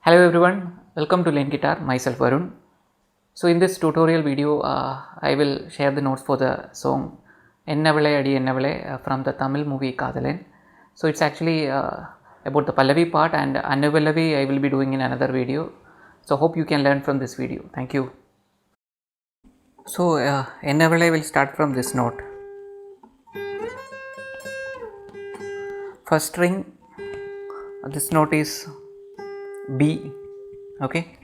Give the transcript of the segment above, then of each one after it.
Hello everyone, welcome to Lane Guitar, myself Varun. So in this tutorial video, I will share the notes for the song Ennavale Adi Ennavale from the Tamil movie Kadalen. So it's actually about the Pallavi part, and Annuvallavi I will be doing in another video. So hope you can learn from this video. Thank you. So Ennavale will start from this note. First string, this note is B, okay.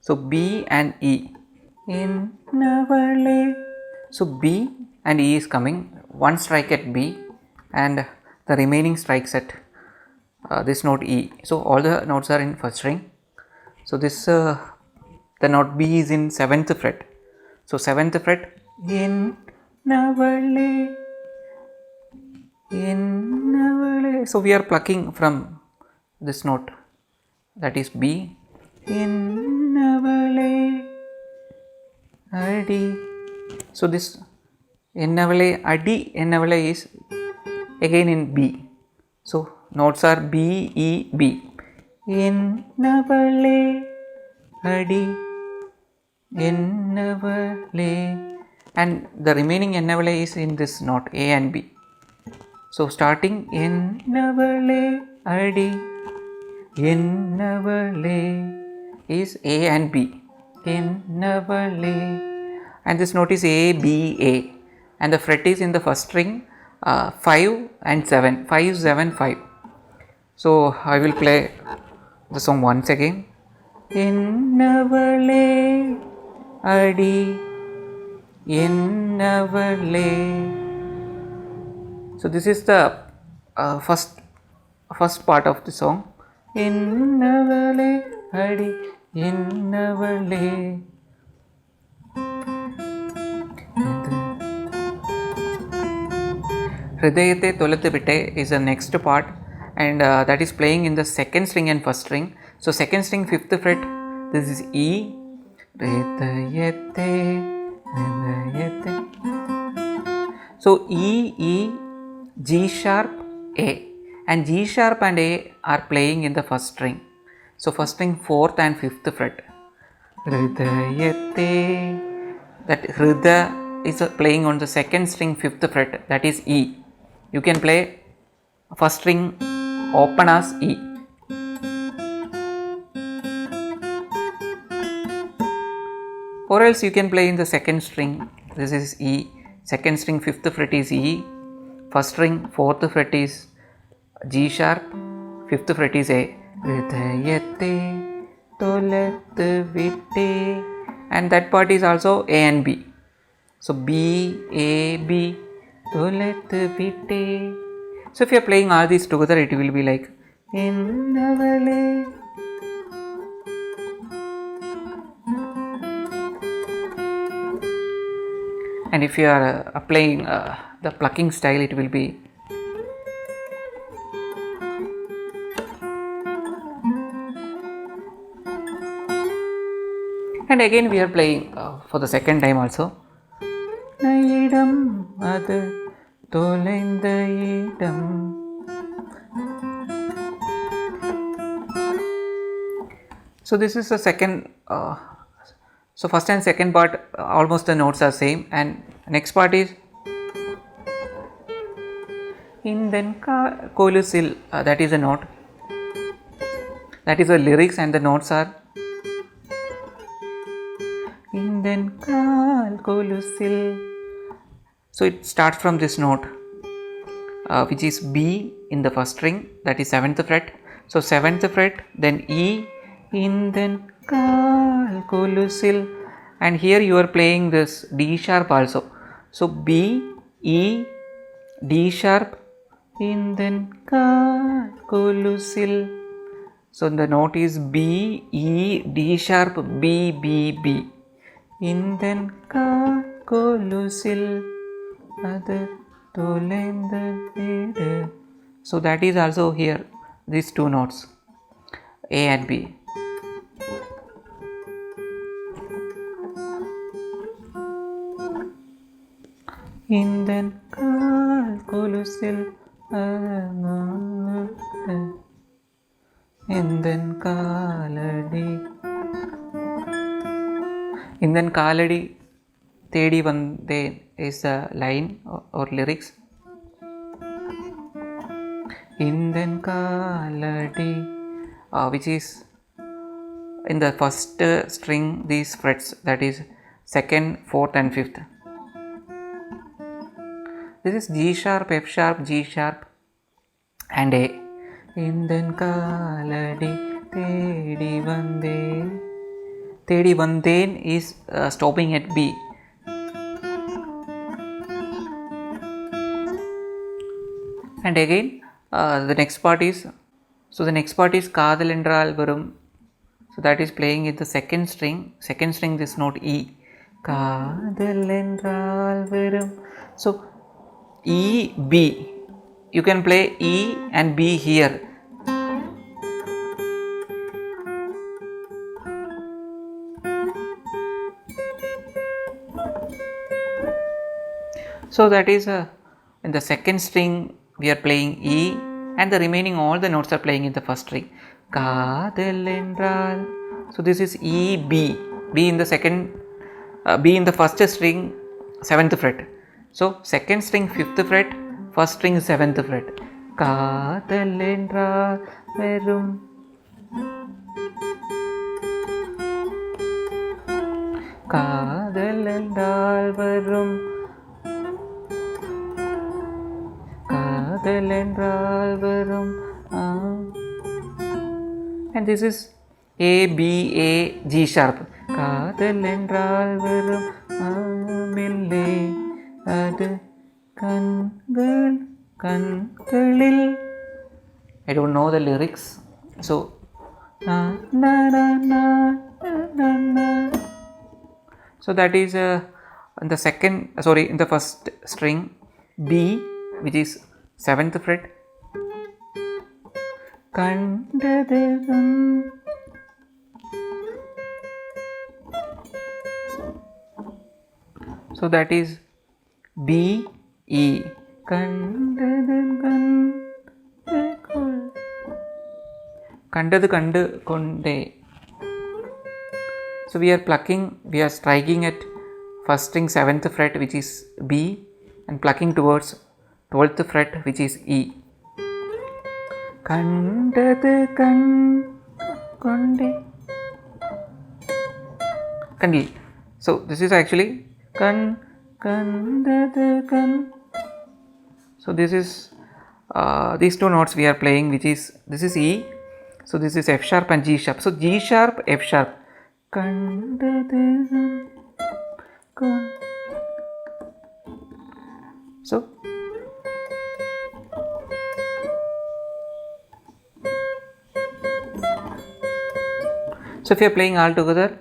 So B and E. Ennavale. So B and E is coming. One strike at B and the remaining strikes at this note E. So all the notes are in first string. So this the note B is in 7th fret. So 7th fret. Ennavale. Ennavale. So we are plucking from this note, that is B. Ennavale Adi. So this Ennavale Adi Ennavale is again in B. So notes are B, E, B. Ennavale Adi Ennavale, and the remaining Ennavale is in this note A and B. So starting Ennavale Adi Ennavale is A and B. Ennavale, and this note is A, B, A, and the fret is in the first string 5 and 7, 5, 7, 5. So I will play the song once again. Ennavale Adi Ennavale. So this is the first part of the song. Ennavale Adi Ennavale. Hridayate Tolathu Vitte is the next part, and that is playing in the second string and first string. So second string 5th fret, this is E. Hridayate. So E, E, G sharp, A, and G sharp and A are playing in the first string. So first string 4th and 5th fret. Hridayate, that Hrida is playing on the second string 5th fret, that is E. You can play first string open as E. Or else you can play in the second string, this is E, second string 5th fret is E, first string 4th fret is G sharp, 5th fret is A. Hridayate Tolathu Vitte, and that part is also A and B. So B, A, B, Tolathu Vitte. So if you are playing all these together, it will be like Ennavale. And if you are applying the plucking style, it will be and again we are playing for the second time also. Idam adu tolaindha idam. So this is the second. So first and second part, almost the notes are same, and next part is Indan Kolusil. That is a note. That is the lyrics, and the notes are Indan Kolusil. So it starts from this note, which is B in the first string, that is 7th fret. So 7th fret, then E, Indan Kolusil, and here you are playing this D sharp also. So B, E, D sharp, Indan Kolusil. So the note is B, E, D sharp, B, B, B. Indan Kolusil adu tolaindha idu. So that is also here, these two notes, A and B. Indan Kolusil Indan kaaladi. Indan kaaladi thedi vande is the line or lyrics. Indan kaaladi, which is in the first string these frets, that is 2nd, 4th and 5th. This is G sharp, F sharp, G sharp and A. Indan kaaladi thedi vanden is stopping at B. And again the next part is Kadal Endral Varum. So that is playing in the second string this note E. Kadal Endral Varum. So E, B, you can play E and B here. So that is in the second string we are playing E, and the remaining all the notes are playing in the first string. Kadal Endral. So this is E, B, B in the second, B in the first string 7th fret. So second string 5th fret, first string 7th fret. Kadal Endral Varum. Kadal Endral Varum. Kadal Endral Varum. And this is A, B, A, G sharp. Kadal Endral Varum mille adu kangalil. I don't know the lyrics, so na na na na na na. So that is in the in the first string B, which is 7th fret. Kandadam. So that is B, E. Kandadu kandu konde. So we are striking at first string 7th fret, which is B, and plucking towards 12th fret, which is E. Kandadu konde. Kandil. So this is actually kandadu kan. So this is these two notes we are playing, which is this is E. So this is F sharp and G sharp. So G sharp, F sharp. So if you are playing all together,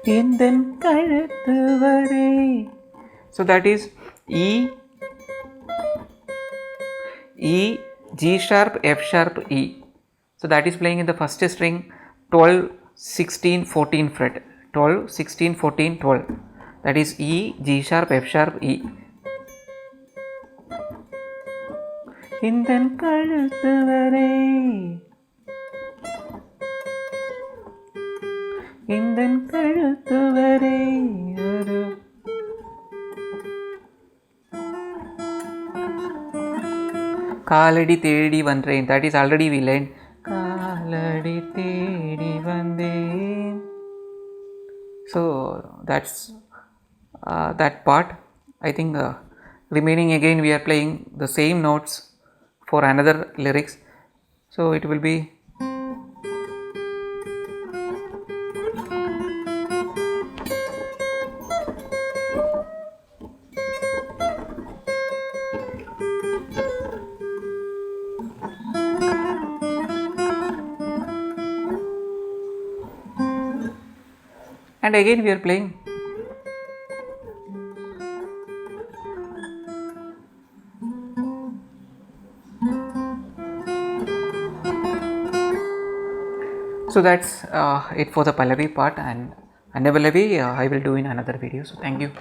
Indan kazhathu vare. So that is E, G sharp, F sharp, E. So that is playing in the first string 12, 16, 14 fret. 12, 16, 14, 12. That is E, G sharp, F sharp, E. Indan kazhathu vare. Indan kazhathu vare. Kaaladi thedi vandren. That is already we learned. Kaaladi thedi vandren. So that's that part. I think remaining again we are playing the same notes for another lyrics. So it will be and again we are playing. So that's it for the Pallavi part, and Annapallavi I will do in another video. So thank you.